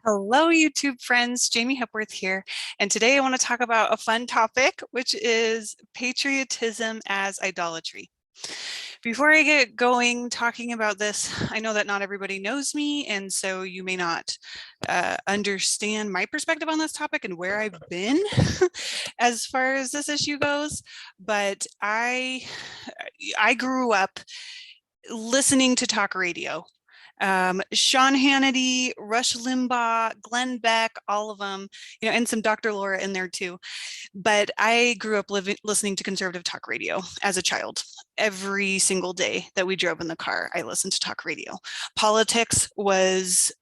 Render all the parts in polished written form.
Hello, YouTube friends. Jamie Hepworth here. And today I want to talk about a fun topic, which is patriotism as idolatry. Before I get going talking about this, I know that not everybody knows me, and so you may not understand my perspective on this topic and where I've been as far as this issue goes. But I grew up listening to talk radio. Sean Hannity, Rush Limbaugh, Glenn Beck, all of them, and some Dr. Laura in there too. But I grew up listening to conservative talk radio as a child. Every single day that we drove in the car, I listened to talk radio. Politics was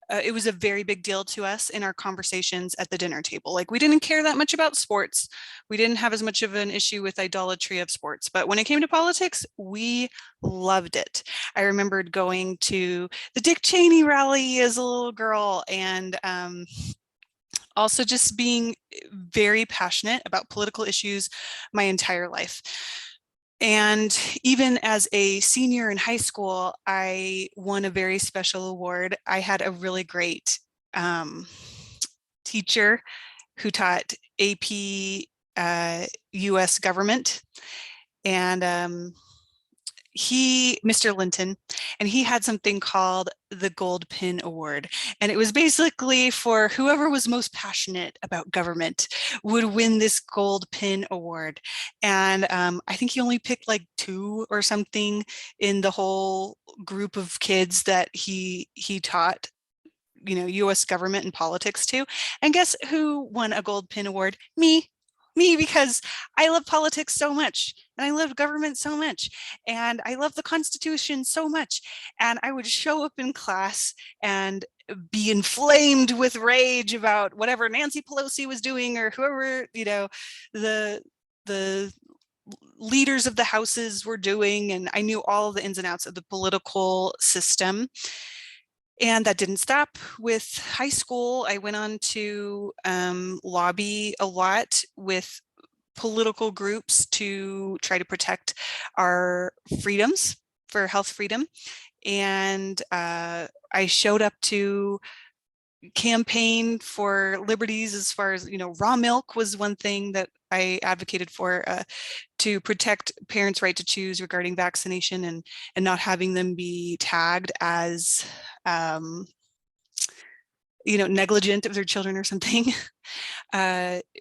it was a very big deal to us in our conversations at the dinner table. Like, we didn't care that much about sports. We didn't have as much of an issue with idolatry of sports. But when it came to politics, we loved it. I remembered going to the Dick Cheney rally as a little girl and also just being very passionate about political issues my entire life. And even as a senior in high school, I won a very special award. I had a really great teacher who taught AP US government. And Mr. Linton, and he had something called the Gold Pin Award. And it was basically for whoever was most passionate about government would win this Gold Pin Award. And I think he only picked like two or something in the whole group of kids that he taught US government and politics to. And guess who won a Gold Pin Award? Me, because I love politics so much, and I love government so much, and I love the Constitution so much. And I would show up in class and be inflamed with rage about whatever Nancy Pelosi was doing, or whoever, the the leaders of the houses were doing. And I knew all the ins and outs of the political system. And that didn't stop with high school. I went on to lobby a lot with political groups to try to protect our freedoms for health freedom. And I showed up to campaign for liberties as far as, raw milk was one thing that I advocated for, to protect parents' right to choose regarding vaccination, and not having them be tagged as negligent of their children or something.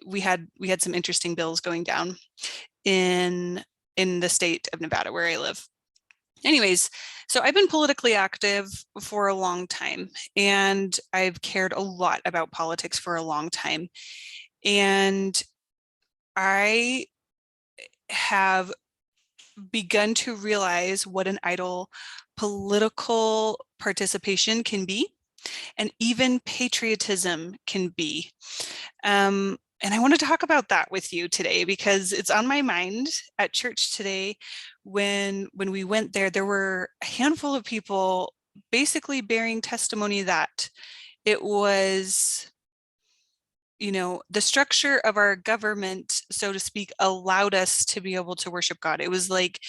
We had some interesting bills going down in the state of Nevada where I live. Anyways, so I've been politically active for a long time, and I've cared a lot about politics for a long time. And I have begun to realize what an idol political participation can be, and even patriotism can be. And I want to talk about that with you today because it's on my mind at church today. When we went there, there were a handful of people basically bearing testimony that it was, the structure of our government, so to speak, allowed us to be able to worship God. It was like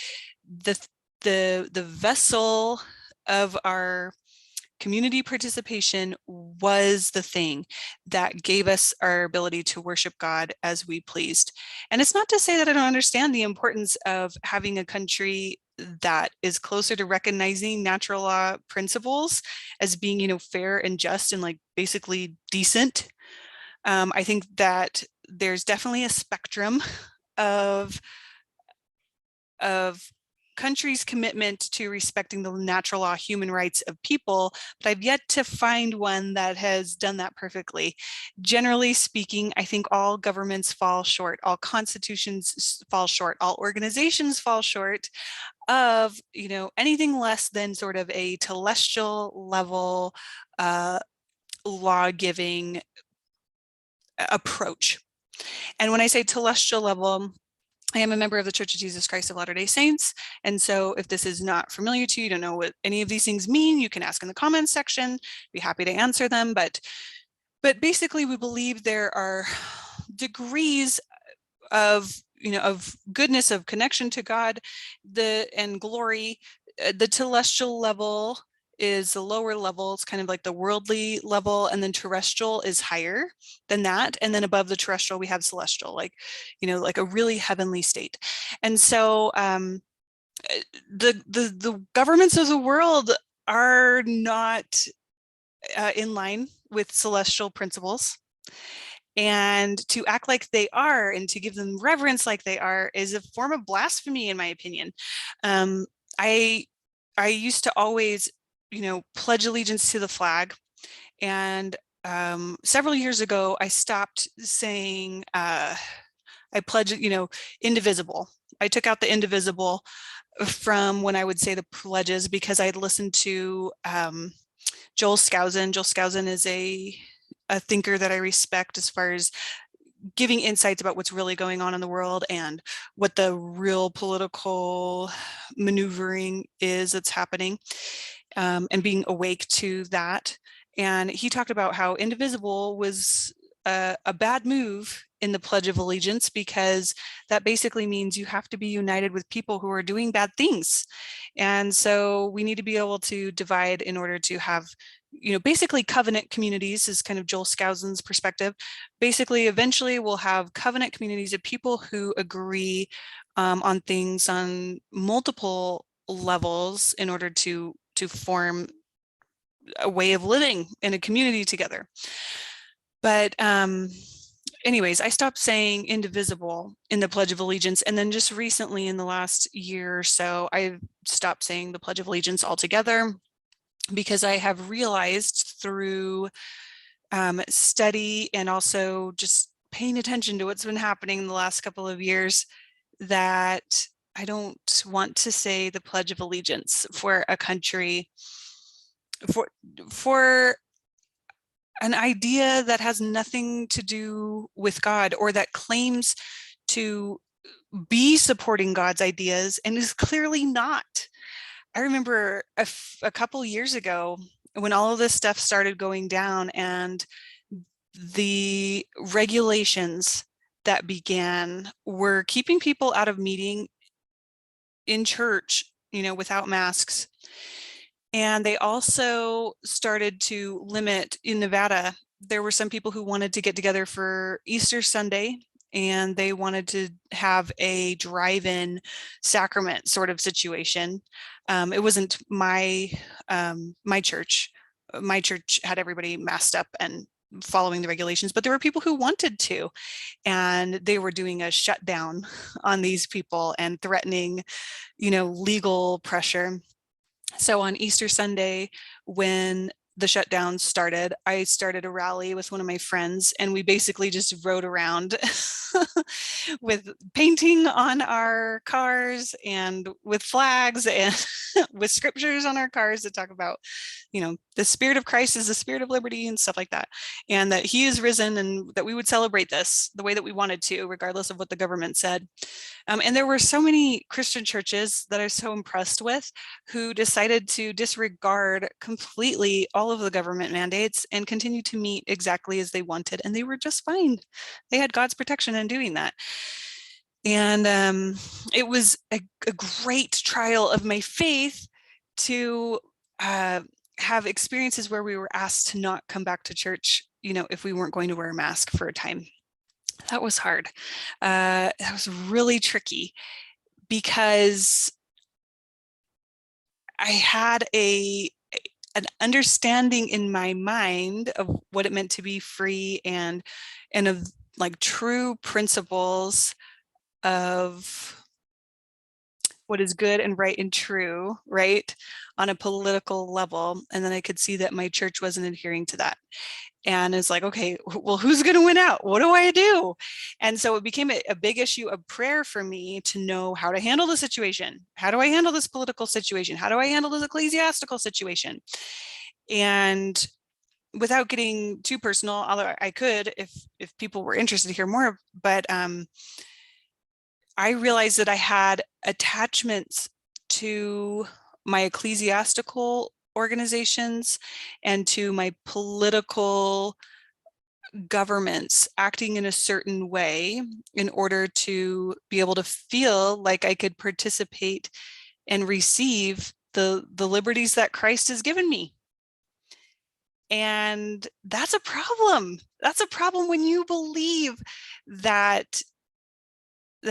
the vessel of our community participation was the thing that gave us our ability to worship God as we pleased. And it's not to say that I don't understand the importance of having a country that is closer to recognizing natural law principles as being, fair and just and like basically decent. I think that there's definitely a spectrum of countries' commitment to respecting the natural law, human rights of people, but I've yet to find one that has done that perfectly. Generally speaking, I think all governments fall short, all constitutions fall short, all organizations fall short of, anything less than sort of a telestial level law-giving approach. And when I say telestial level, I am a member of the Church of Jesus Christ of Latter-day Saints. And so if this is not familiar to you, you don't know what any of these things mean, you can ask in the comments section, be happy to answer them. But basically we believe there are degrees of, of goodness, of connection to God, and glory. The telestial level is the lower level. It's kind of like the worldly level, and then terrestrial is higher than that. And then above the terrestrial, we have celestial, like, like a really heavenly state. And so the governments of the world are not in line with celestial principles. And to act like they are and to give them reverence like they are is a form of blasphemy, in my opinion. I used to always, pledge allegiance to the flag. And several years ago, I stopped saying, I pledge, indivisible. I took out the indivisible from when I would say the pledges, because I'd listened to Joel Skousen. Joel Skousen is a thinker that I respect as far as giving insights about what's really going on in the world and what the real political maneuvering is that's happening, and being awake to that. And he talked about how indivisible was a bad move in the Pledge of Allegiance, because that basically means you have to be united with people who are doing bad things. And so we need to be able to divide in order to have, basically covenant communities is kind of Joel Skousen's perspective. Basically, eventually we'll have covenant communities of people who agree on things on multiple levels in order to form a way of living in a community together. But anyways, I stopped saying indivisible in the Pledge of Allegiance. And then just recently in the last year or so, I stopped saying the Pledge of Allegiance altogether, because I have realized through study and also just paying attention to what's been happening in the last couple of years that I don't want to say the Pledge of Allegiance for a country, for an idea that has nothing to do with God, or that claims to be supporting God's ideas and is clearly not. I remember a couple years ago when all of this stuff started going down, and the regulations that began were keeping people out of meeting in church, without masks. And they also started to limit in Nevada. There were some people who wanted to get together for Easter Sunday, and they wanted to have a drive-in sacrament sort of situation. It wasn't my church. My church had everybody masked up and following the regulations, but there were people who wanted to, and they were doing a shutdown on these people and threatening, legal pressure. So on Easter Sunday, when the shutdown started, I started a rally with one of my friends, and we basically just rode around with painting on our cars and with flags and with scriptures on our cars that talk about, the spirit of Christ is the spirit of liberty and stuff like that. And that he is risen, and that we would celebrate this the way that we wanted to, regardless of what the government said. And there were so many Christian churches that I was so impressed with, who decided to disregard completely all of the government mandates and continue to meet exactly as they wanted. And they were just fine. They had God's protection in doing that. And it was a great trial of my faith to have experiences where we were asked to not come back to church, if we weren't going to wear a mask for a time. That was hard. That was really tricky, because I had an understanding in my mind of what it meant to be free, and of like true principles of what is good and right and true, right, on a political level. And then I could see that my church wasn't adhering to that. And it's like, okay, well, who's going to win out? What do I do? And so it became a big issue of prayer for me to know how to handle the situation. How do I handle this political situation? How do I handle this ecclesiastical situation? And without getting too personal, although I could, if people were interested to hear more, but I realized that I had attachments to my ecclesiastical organizations and to my political governments acting in a certain way in order to be able to feel like I could participate and receive the liberties that Christ has given me. And that's a problem. That's a problem when you believe that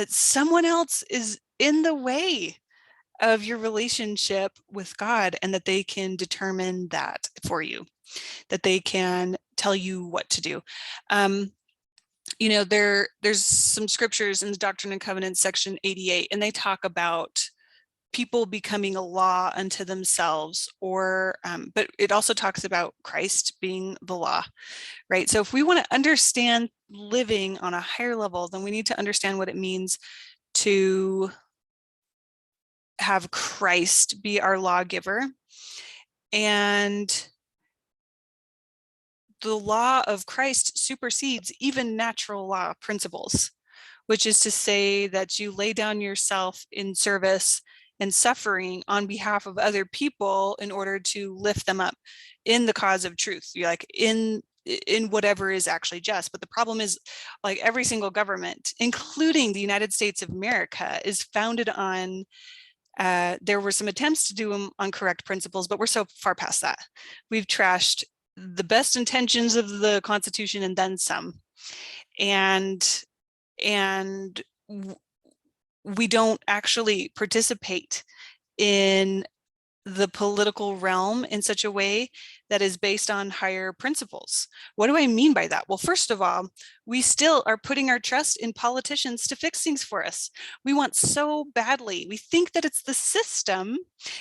someone else is in the way of your relationship with God, and that they can determine that for you, that they can tell you what to do. You know, there's some scriptures in the Doctrine and Covenants section 88, and they talk about people becoming a law unto themselves, or but it also talks about Christ being the law, right? So if we want to understand living on a higher level, then we need to understand what it means to have Christ be our lawgiver. And the law of Christ supersedes even natural law principles, which is to say that you lay down yourself in service and suffering on behalf of other people in order to lift them up in the cause of truth. You're like in whatever is actually just. But the problem is, like, every single government, including the United States of America, is founded on there were some attempts to do them on correct principles, but we're so far past that. We've trashed the best intentions of the Constitution and then some. And we don't actually participate in the political realm in such a way that is based on higher principles. What do I mean by that? Well, first of all, we still are putting our trust in politicians to fix things for us. We want so badly. We think that it's the system.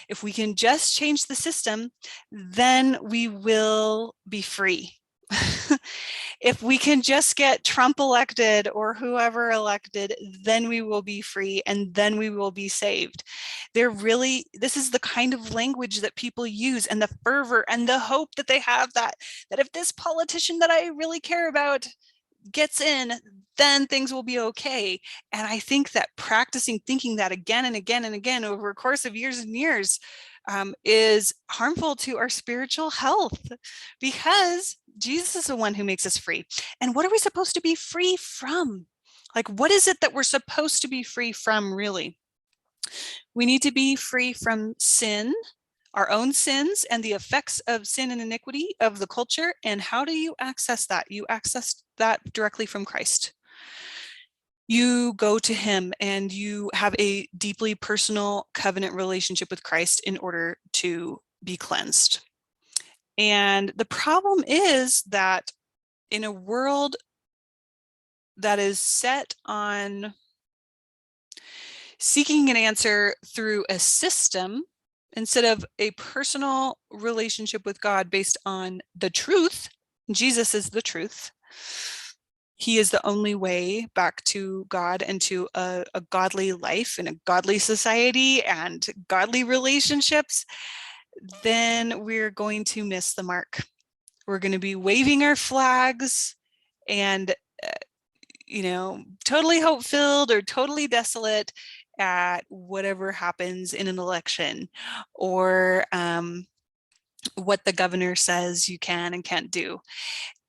If we can just change the system, then we will be free. If we can just get Trump elected or whoever elected, then we will be free, and then we will be saved. This is the kind of language that people use, and the fervor and the hope that they have that if this politician that I really care about gets in, then things will be okay. And I think that practicing thinking that again and again and again over a course of years and years is harmful to our spiritual health, because Jesus is the one who makes us free. And what are we supposed to be free from? Like, what is it that we're supposed to be free from, really? We need to be free from sin, our own sins, and the effects of sin and iniquity of the culture. And how do you access that? You access that directly from Christ. You go to him and you have a deeply personal covenant relationship with Christ in order to be cleansed. And the problem is that in a world that is set on seeking an answer through a system instead of a personal relationship with God based on the truth, Jesus is the truth. He is the only way back to God and to a godly life and a godly society and godly relationships. Then we're going to miss the mark. We're going to be waving our flags and, totally hope-filled or totally desolate at whatever happens in an election, or what the governor says you can and can't do.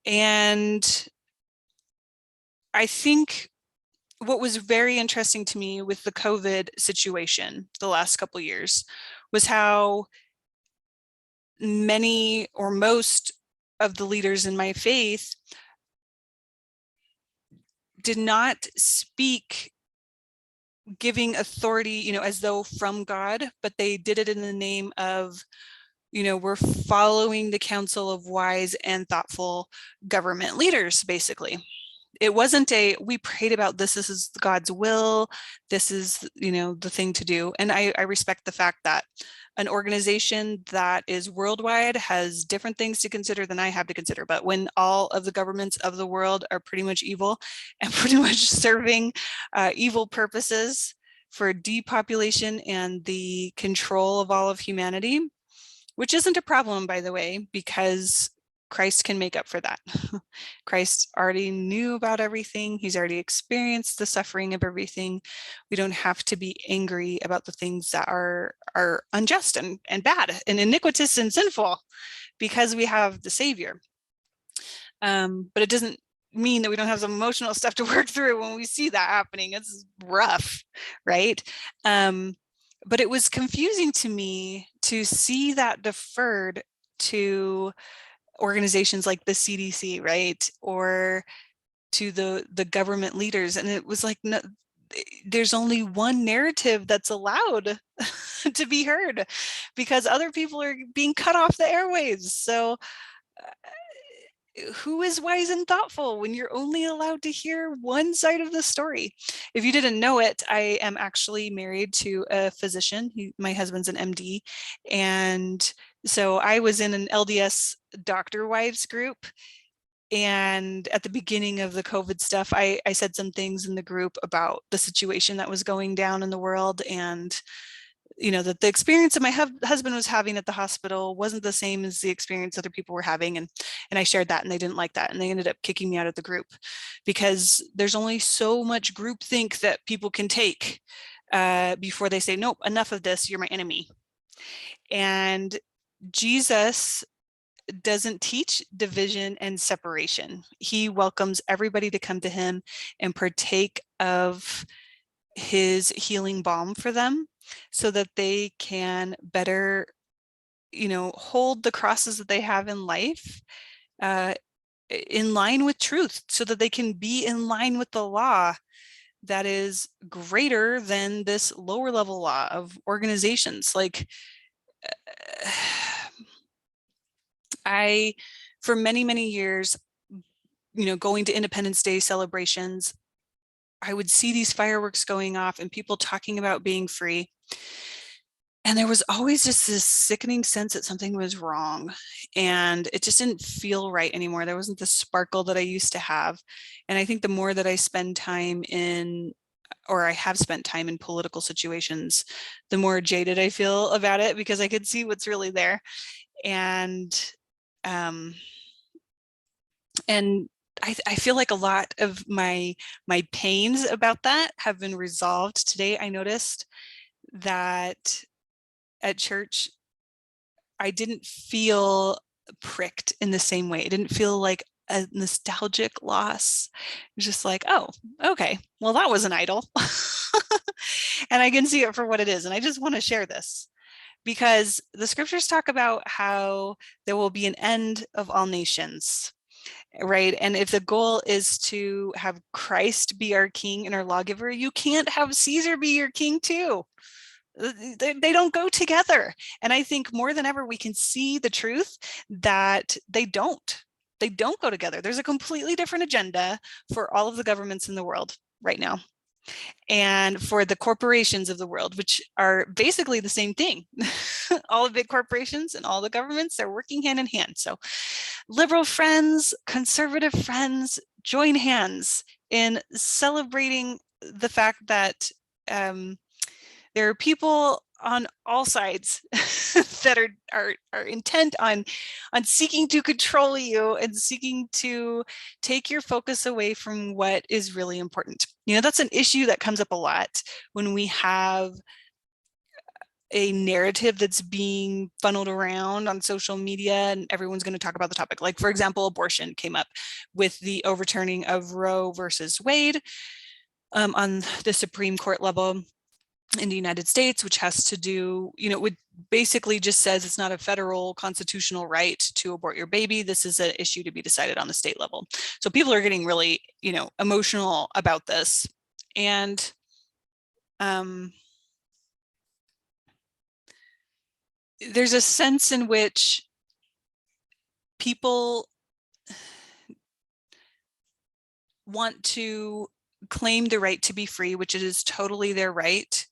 And I think what was very interesting to me with the COVID situation the last couple of years was how many or most of the leaders in my faith did not speak giving authority, as though from God, but they did it in the name of, we're following the counsel of wise and thoughtful government leaders, basically. It wasn't we prayed about this is God's will, this is, the thing to do. And I respect the fact that an organization that is worldwide has different things to consider than I have to consider. But when all of the governments of the world are pretty much evil and pretty much serving evil purposes for depopulation and the control of all of humanity, which isn't a problem, by the way, because Christ can make up for that. Christ already knew about everything. He's already experienced the suffering of everything. We don't have to be angry about the things that are unjust and bad and iniquitous and sinful, because we have the Savior. But it doesn't mean that we don't have some emotional stuff to work through when we see that happening. It's rough, right? But it was confusing to me to see that deferred to organizations like the CDC, right? Or to the government leaders. And it was like, no, there's only one narrative that's allowed to be heard because other people are being cut off the airwaves. So who is wise and thoughtful when you're only allowed to hear one side of the story? If you didn't know it, I am actually married to a physician. My husband's an MD. And so I was in an LDS doctor wives group. And at the beginning of the COVID stuff, I said some things in the group about the situation that was going down in the world, and that the experience that my husband was having at the hospital wasn't the same as the experience other people were having. And I shared that, and they didn't like that. And they ended up kicking me out of the group because there's only so much groupthink that people can take before they say, nope, enough of this, you're my enemy. And Jesus doesn't teach division and separation. He welcomes everybody to come to him and partake of his healing balm for them so that they can better, hold the crosses that they have in life in line with truth, so that they can be in line with the law that is greater than this lower level law of organizations. Like for many, many years, going to Independence Day celebrations, I would see these fireworks going off and people talking about being free. And there was always just this sickening sense that something was wrong, and it just didn't feel right anymore. There wasn't the sparkle that I used to have. And I think the more that I spend time in, or I have spent time in political situations, the more jaded I feel about it, because I could see what's really there. And I feel like a lot of my pains about that have been resolved today. I noticed that at church, I didn't feel pricked in the same way. It didn't feel like a nostalgic loss. It was just like, oh, okay, well, that was an idol. And I can see it for what it is. And I just want to share this because the scriptures talk about how there will be an end of all nations, right? And if the goal is to have Christ be our king and our lawgiver, you can't have Caesar be your king too. They don't go together. And I think more than ever, we can see the truth that they don't go together. There's a completely different agenda for all of the governments in the world right now, and for the corporations of the world, which are basically the same thing. All the big corporations and all the governments, they're working hand in hand. So liberal friends, conservative friends, join hands in celebrating the fact that there are people on all sides that are intent on seeking to control you and seeking to take your focus away from what is really important. That's an issue that comes up a lot when we have a narrative that's being funneled around on social media and everyone's going to talk about the topic. Like, for example, abortion came up with the overturning of Roe versus Wade on the Supreme Court level in the United States, which has to do, it basically just says it's not a federal constitutional right to abort your baby. This is an issue to be decided on the state level. So people are getting really, emotional about this. And there's a sense in which people want to claim the right to be free, which it is totally their right,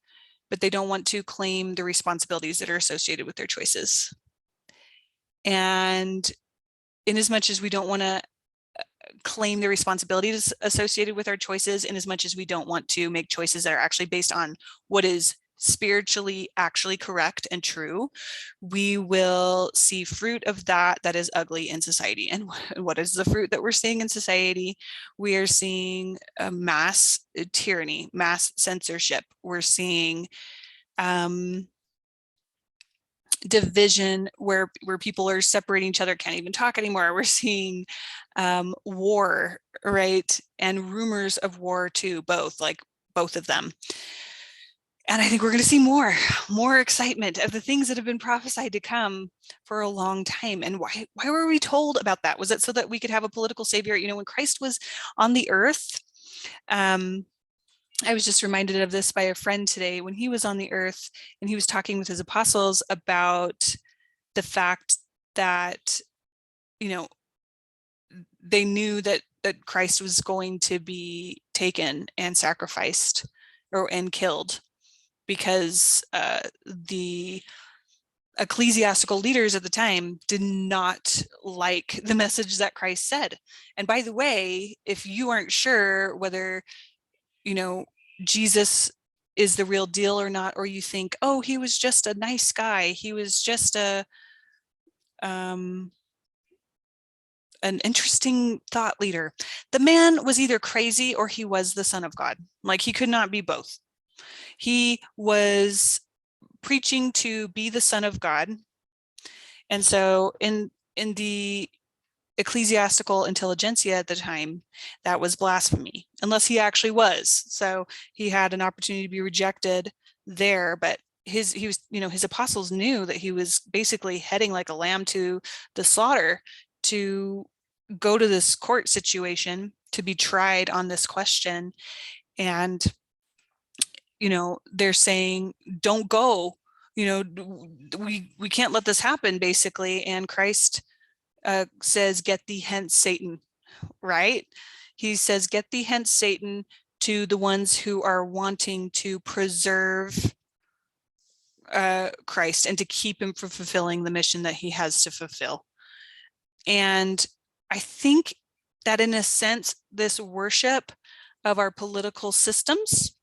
but they don't want to claim the responsibilities that are associated with their choices. And in as much as we don't want to claim the responsibilities associated with our choices, in as much as we don't want to make choices that are actually based on what is spiritually actually correct and true, we will see fruit of that is ugly in society. And what is the fruit that we're seeing in society? We are seeing mass tyranny, mass censorship. We're seeing division where people are separating each other, can't even talk anymore. We're seeing war, right? And rumors of war too, both of them. And I think we're going to see more excitement of the things that have been prophesied to come for a long time. And why were we told about that? Was it so that we could have a political savior? You know, when Christ was on the earth, I was just reminded of this by a friend today when he was on the earth and he was talking with his apostles about the fact that, you know, they knew that Christ was going to be taken and sacrificed and killed because the ecclesiastical leaders at the time did not like the message that Christ said. And by the way, if you aren't sure whether, you know, Jesus is the real deal or not, or you think, oh, he was just a nice guy, he was just an interesting thought leader. The man was either crazy or he was the Son of God. Like, he could not be both. He was preaching to be the Son of God. And so in the ecclesiastical intelligentsia at the time, that was blasphemy, unless he actually was. So he had an opportunity to be rejected there, but he was, you know, his apostles knew that he was basically heading like a lamb to the slaughter to go to this court situation to be tried on this question. And, you know, they're saying, don't go, you know, we can't let this happen, basically. And Christ says, get thee hence, Satan, right? He says, get thee hence, Satan, to the ones who are wanting to preserve Christ and to keep him from fulfilling the mission that he has to fulfill. And I think that in a sense, this worship of our political systems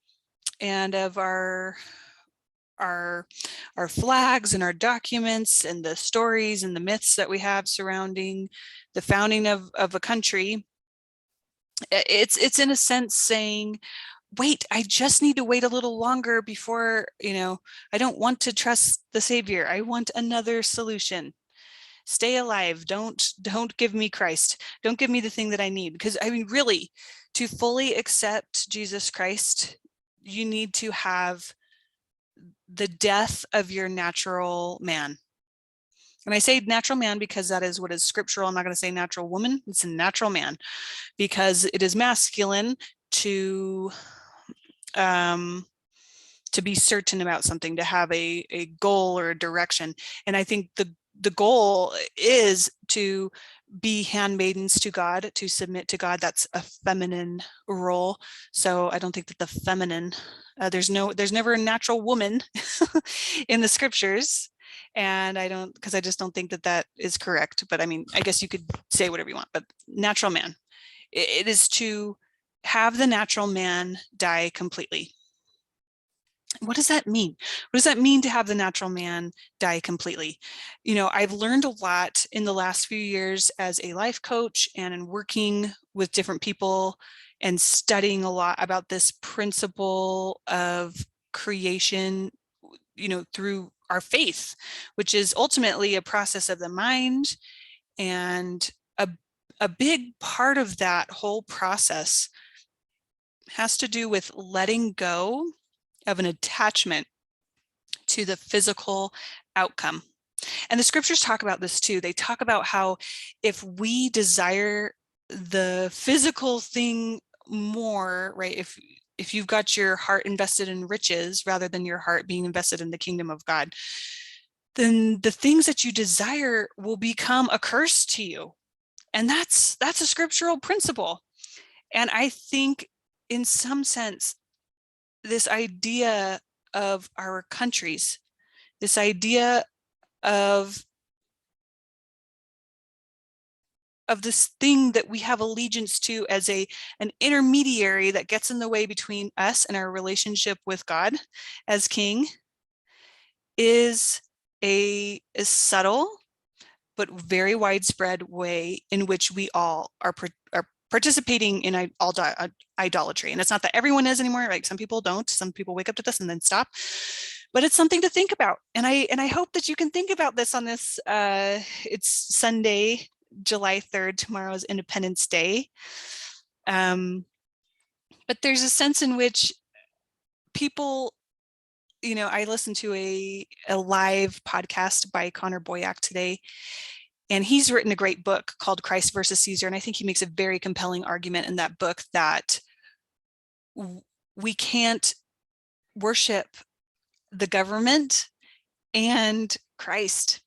and of our flags and our documents and the stories and the myths that we have surrounding the founding of a country, it's in a sense saying, wait, I just need to wait a little longer before, you know, I don't want to trust the Savior. I want another solution. Stay alive. Don't give me Christ. Don't give me the thing that I need. Because I mean, really, to fully accept Jesus Christ, you need to have the death of your natural man. And I say natural man because that is what is scriptural. I'm not going to say natural woman. It's a natural man, because it is masculine to be certain about something, to have a goal or a direction. And I think the goal is to be handmaidens to God, to submit to God. That's a feminine role. So I don't think that the feminine, there's never a natural woman in the scriptures. And because I just don't think that that is correct. But I mean, I guess you could say whatever you want, but natural man, it is to have the natural man die completely. What does that mean? What does that mean to have the natural man die completely? You know, I've learned a lot in the last few years as a life coach and in working with different people and studying a lot about this principle of creation, you know, through our faith, which is ultimately a process of the mind. And a big part of that whole process has to do with letting go of an attachment to the physical outcome. And the scriptures talk about this too. They talk about how if we desire the physical thing more, right? If you've got your heart invested in riches rather than your heart being invested in the kingdom of God, then the things that you desire will become a curse to you. And that's a scriptural principle. And I think in some sense, this idea of our countries, this idea of this thing that we have allegiance to as an intermediary that gets in the way between us and our relationship with God as King, is a subtle but very widespread way in which we all are participating in idolatry. And it's not that everyone is anymore. Like, some people don't. Some people wake up to this and then stop. But it's something to think about. And I hope that you can think about this on this. It's Sunday, July 3rd. Tomorrow is Independence Day. But there's a sense in which people I listened to a live podcast by Connor Boyack today, and he's written a great book called Christ versus Caesar. And I think he makes a very compelling argument in that book that we can't worship the government and Christ.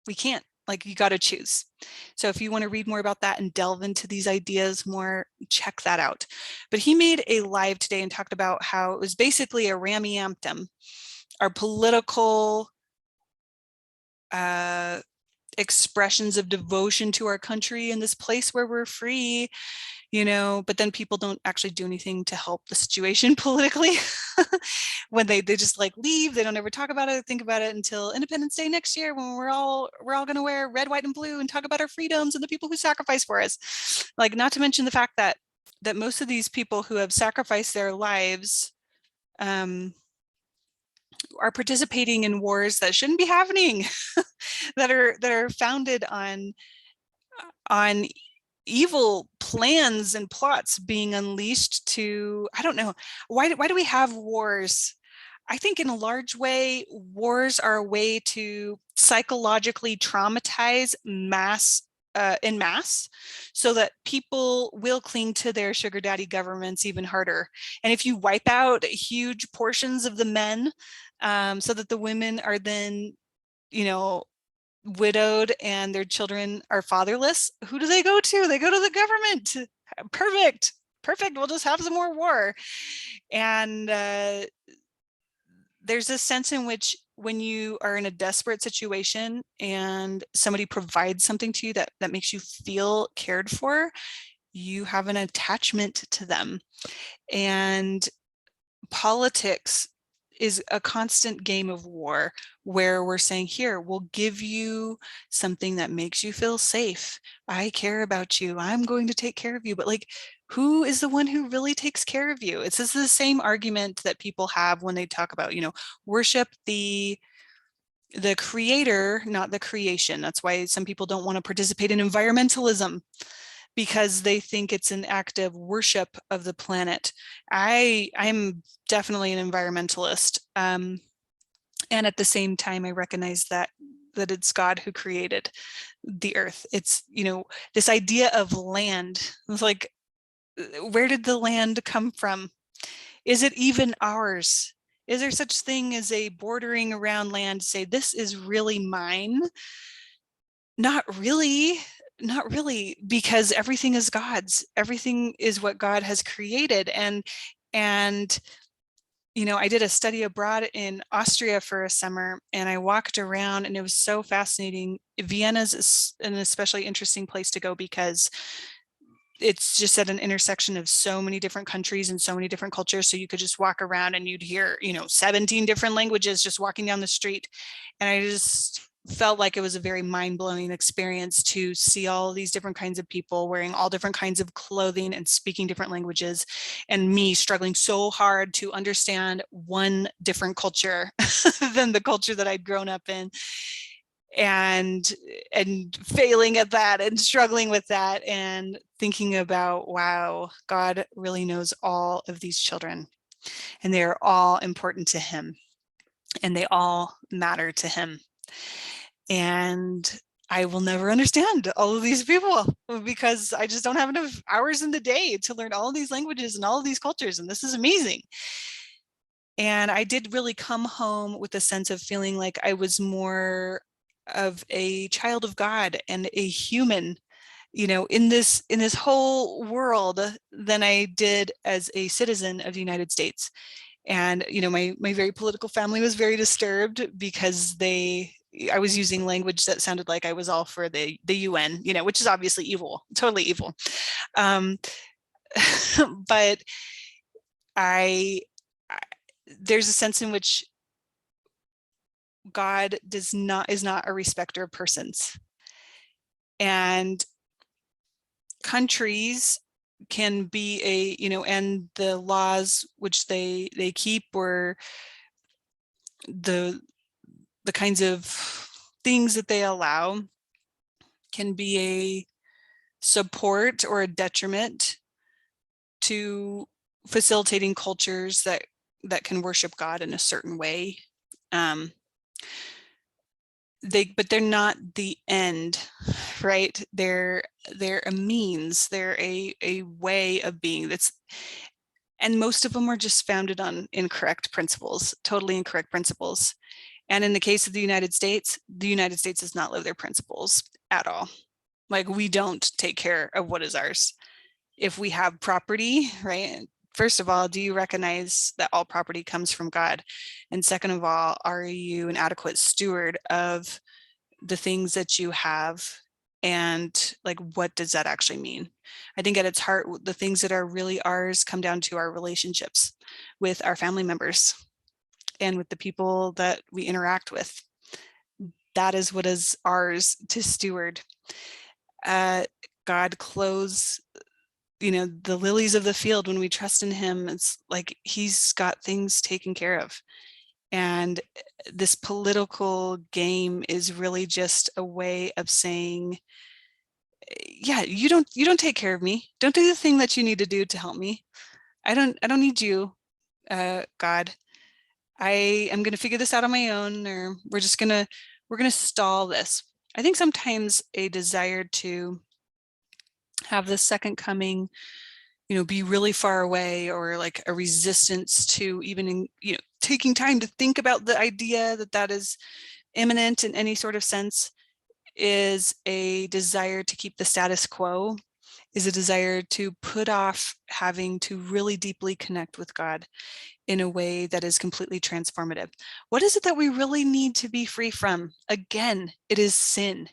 We can't. Like, you got to choose. So if you want to read more about that and delve into these ideas more, check that out. But he made a live today and talked about how it was basically a rammy-amptum, our political expressions of devotion to our country in this place where we're free, but then people don't actually do anything to help the situation politically. When they just like leave, they don't ever talk about it, think about it until Independence Day next year, when we're all going to wear red, white, and blue and talk about our freedoms and the people who sacrificed for us. Like, not to mention the fact that most of these people who have sacrificed their lives are participating in wars that shouldn't be happening, that are founded on evil plans and plots being unleashed to, I don't know, why do we have wars? I think in a large way, wars are a way to psychologically traumatize in mass, so that people will cling to their sugar daddy governments even harder. And if you wipe out huge portions of the men, so that the women are then, widowed and their children are fatherless, who do they go to? They go to the government. Perfect. We'll just have some more war. And there's a sense in which, when you are in a desperate situation and somebody provides something to you that makes you feel cared for, you have an attachment to them. And politics is a constant game of war, where we're saying, here, we'll give you something that makes you feel safe. I care about you. I'm going to take care of you. But like, who is the one who really takes care of you? It's just the same argument that people have when they talk about, worship the creator, not the creation. That's why some people don't want to participate in environmentalism, because they think it's an act of worship of the planet. I'm definitely an environmentalist. And at the same time, I recognize that it's God who created the earth. It's, this idea of land. It's like, where did the land come from? Is it even ours? Is there such thing as a bordering around land to say, this is really mine? Not really. Because everything is God's. Everything is what God has created. And I did a study abroad in Austria for a summer, and I walked around, and it was so fascinating. Vienna's an especially interesting place to go, because it's just at an intersection of so many different countries and so many different cultures. So you could just walk around and you'd hear, 17 different languages just walking down the street. And I just felt like it was a very mind-blowing experience to see all these different kinds of people wearing all different kinds of clothing and speaking different languages, and me struggling so hard to understand one different culture than the culture that I'd grown up in, and failing at that and struggling with that, and thinking about, wow, God really knows all of these children, and they are all important to him, and they all matter to him. And I will never understand all of these people, because I just don't have enough hours in the day to learn all of these languages and all of these cultures. And this is amazing. And I did really come home with a sense of feeling like I was more of a child of God and a human, in this whole world, than I did as a citizen of the United States. And, my very political family was very disturbed, because I was using language that sounded like I was all for the UN, which is obviously evil, totally evil. But there's a sense in which God is not a respecter of persons. And countries can be and the laws which they keep, or the kinds of things that they allow, can be a support or a detriment to facilitating cultures that that can worship God in a certain way. But they're not the end, right? They're a means. They're a way of being that's, and most of them are just founded on incorrect principles, totally incorrect principles. And in the case of the United States does not live their principles at all. Like, we don't take care of what is ours. If we have property, right? First of all, do you recognize that all property comes from God? And second of all, are you an adequate steward of the things that you have? And like, what does that actually mean? I think at its heart, the things that are really ours come down to our relationships with our family members and with the people that we interact with. That is what is ours to steward. God clothes, the lilies of the field. When we trust in him, it's like he's got things taken care of. And this political game is really just a way of saying, yeah, you don't take care of me. Don't do the thing that you need to do to help me. I don't need you, God. I am going to figure this out on my own, or we're going to stall this. I think sometimes a desire to have the second coming, be really far away, or like a resistance to even, taking time to think about the idea that is imminent in any sort of sense, is a desire to keep the status quo, is a desire to put off having to really deeply connect with God in a way that is completely transformative. What is it that we really need to be free from? Again, it is sin.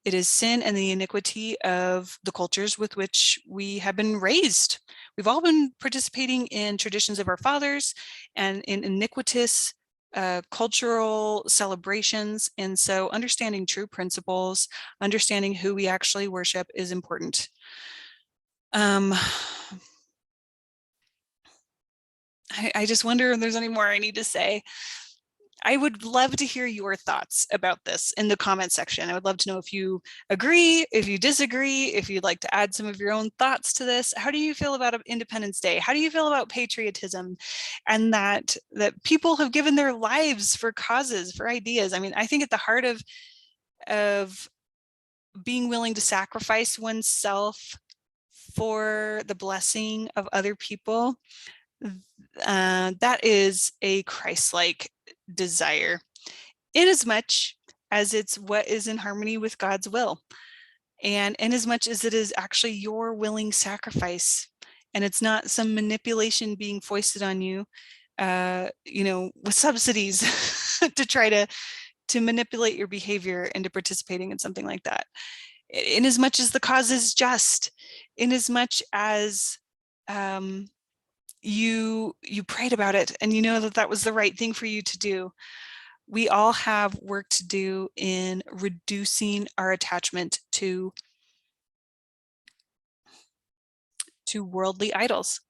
It is sin and the iniquity of the cultures with which we have been raised. We've all been participating in traditions of our fathers and in iniquitous cultural celebrations. And so understanding true principles, understanding who we actually worship is important. I just wonder if there's any more I need to say. I would love to hear your thoughts about this in the comment section. I would love to know if you agree, if you disagree, if you'd like to add some of your own thoughts to this. How do you feel about Independence Day? How do you feel about patriotism, and that people have given their lives for causes, for ideas? I mean, I think at the heart of being willing to sacrifice oneself for the blessing of other people, that is a Christ-like desire, inasmuch as it's what is in harmony with God's will, and inasmuch as it is actually your willing sacrifice, and it's not some manipulation being foisted on you, with subsidies to try to manipulate your behavior into participating in something like that. Inasmuch as the cause is just, inasmuch as you prayed about it and you know that was the right thing for you to do. We all have work to do in reducing our attachment to worldly idols,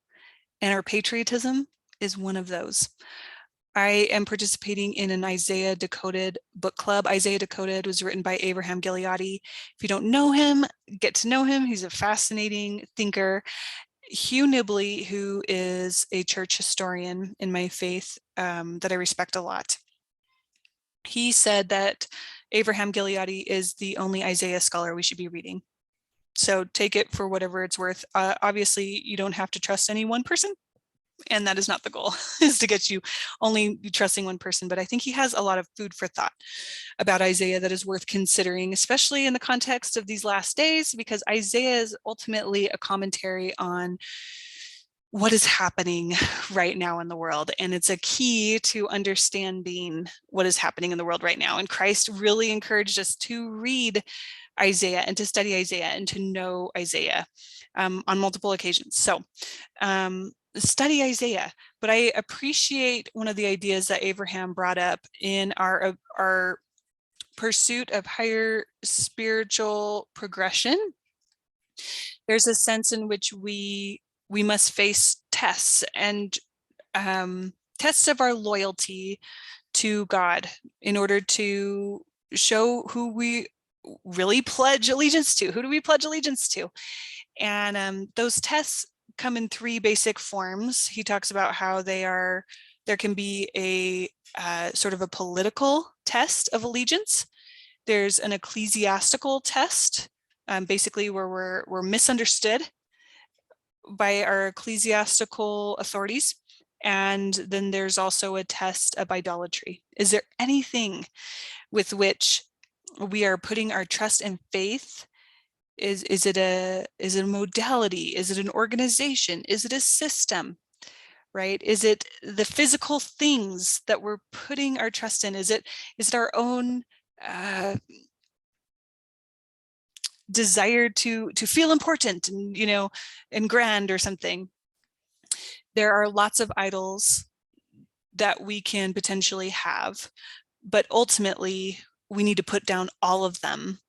and our patriotism is one of those. I am participating in an Isaiah Decoded book club. Isaiah Decoded was written by Abraham Gileadi. If you don't know him, get to know him. He's a fascinating thinker. Hugh Nibley, who is a church historian in my faith that I respect a lot, he said that Abraham Gileadi is the only Isaiah scholar we should be reading. So take it for whatever it's worth. Obviously, you don't have to trust any one person, and that is not the goal, is to get you only trusting one person. But I think he has a lot of food for thought about Isaiah that is worth considering, especially in the context of these last days, because Isaiah is ultimately a commentary on what is happening right now in the world. And it's a key to understanding what is happening in the world right now. And Christ really encouraged us to read Isaiah and to study Isaiah and to know Isaiah on multiple occasions. So study Isaiah. But I appreciate one of the ideas that Abraham brought up in our pursuit of higher spiritual progression. There's a sense in which we must face tests, and tests of our loyalty to God in order to show who we really pledge allegiance to. Who do we pledge allegiance to? And those tests come in three basic forms. He talks about how they are There can be a sort of a political test of allegiance. There's an ecclesiastical test, basically where we're misunderstood by our ecclesiastical authorities. And then there's also a test of idolatry. Is there anything with which we are putting our trust and faith? Is it a modality? Is it an organization? Is it a system? Right? Is it the physical things that we're putting our trust in? Is it our own desire to feel important and, you know, and grand or something? There are lots of idols that we can potentially have, but ultimately we need to put down all of them.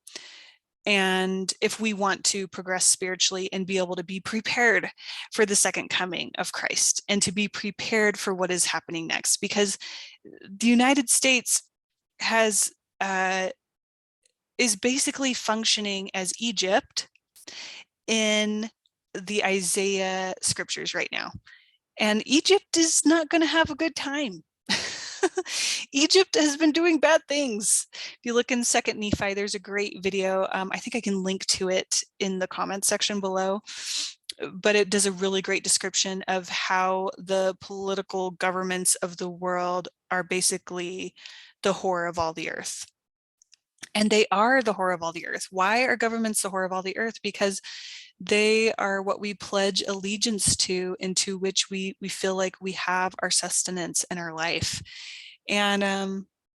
And if we want to progress spiritually and be able to be prepared for the second coming of Christ and to be prepared for what is happening next, because the United States has is basically functioning as Egypt in the Isaiah scriptures right now. And Egypt is not going to have a good time. Egypt has been doing bad things. If you look in Second Nephi, there's a great video. I think I can link to it in the comments section below, but it does a really great description of how the political governments of the world are basically the whore of all the earth. And they are the whore of all the earth. Why are governments the whore of all the earth? Because they are what we pledge allegiance to, into which we feel like we have our sustenance in our life. And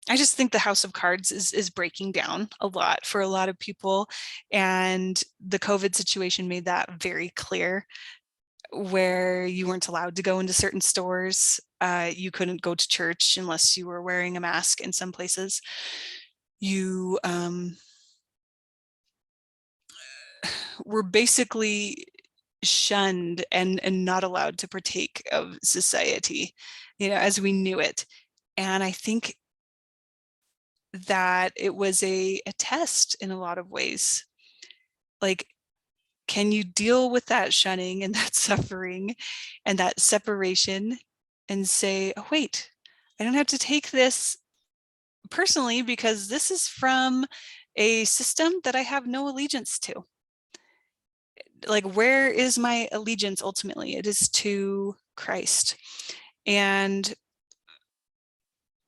I just think the house of cards is breaking down a lot for a lot of people. And the COVID situation made that very clear, where you weren't allowed to go into certain stores. You couldn't go to church unless you were wearing a mask in some places. You were basically shunned and not allowed to partake of society, you know, as we knew it. And I think that it was a test in a lot of ways. Like, can you deal with that shunning and that suffering and that separation and say, oh, wait, I don't have to take this personally because this is from a system that I have no allegiance to. Like, where is my allegiance ultimately? It is to Christ. And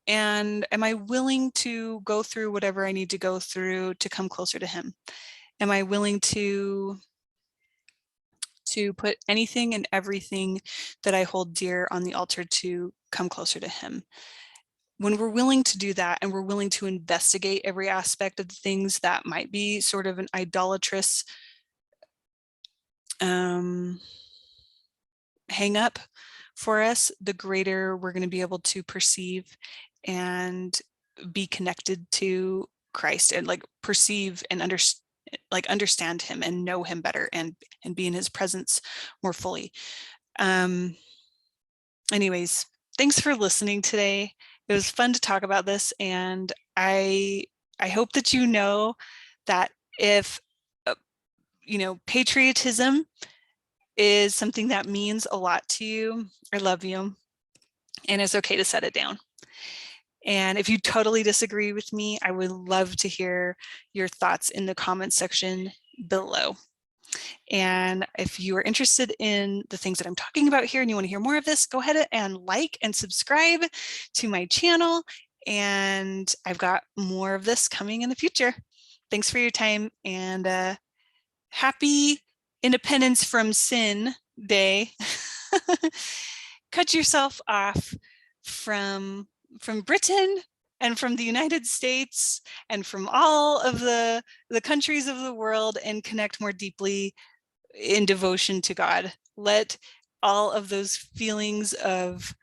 am I willing to go through whatever I need to go through to come closer to him? Am I willing to put anything and everything that I hold dear on the altar to come closer to him? When we're willing to do that, and we're willing to investigate every aspect of the things that might be sort of an idolatrous hang up for us, the greater we're going to be able to perceive and be connected to Christ, and like perceive and understand him and know him better, and be in his presence more fully. Anyways, thanks for listening today. It was fun to talk about this, and I hope that you know that if you know, patriotism is something that means a lot to you, I love you, and it's okay to set it down. And if you totally disagree with me, I would love to hear your thoughts in the comments section below. And if you are interested in the things that I'm talking about here and you want to hear more of this, go ahead and like and subscribe to my channel. And I've got more of this coming in the future. Thanks for your time, and happy Independence from Sin Day. Cut yourself off from Britain and from the United States and from all of the countries of the world, and connect more deeply in devotion to God. Let all of those feelings of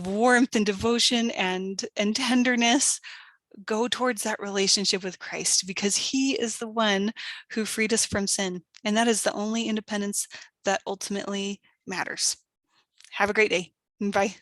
warmth and devotion and tenderness go towards that relationship with Christ, because he is the one who freed us from sin. And that is the only independence that ultimately matters. Have a great day. Bye.